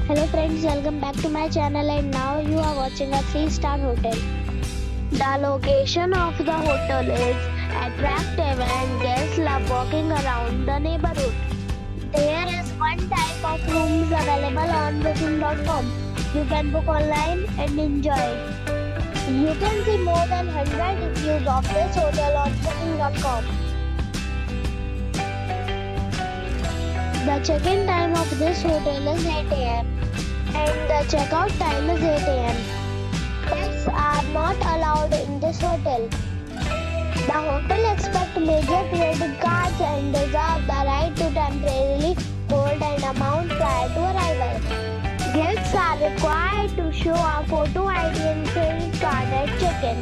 Hello friends, welcome back to my channel and now you are watching a 3-star hotel. The location of the hotel is attractive and guests love walking around the neighborhood. There is one type of rooms available on booking.com. You can book online and enjoy it. You can see more than 100 reviews of this hotel on booking.com. The check-in time of this hotel is 8 am and the checkout time is 8 am. Pets are not allowed in this hotel. The hotel accepts major credit cards and reserves the right to temporarily hold an amount prior to arrival. Guests are required to show a photo ID and credit card at check-in.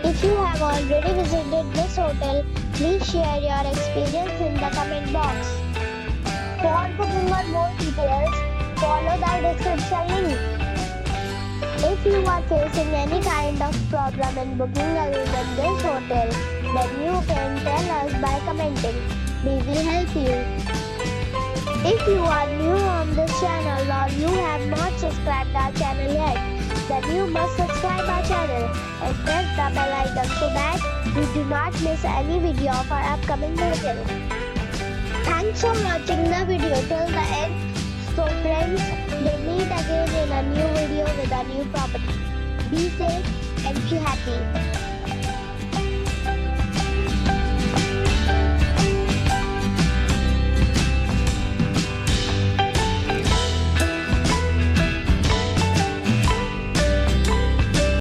If you have already visited this hotel, please share your experience in the comment box. For booking or more details, follow the description link. If you are facing any kind of problem in booking a room in this hotel, then you can tell us by commenting. We will help you. If you are new on this channel or you have not subscribed our channel yet, then you must subscribe our channel and press the bell icon so that you do not miss any video of our upcoming video. Thanks for watching the video till the end. So friends, we'll meet again in a new video with a new property. Be safe and be happy.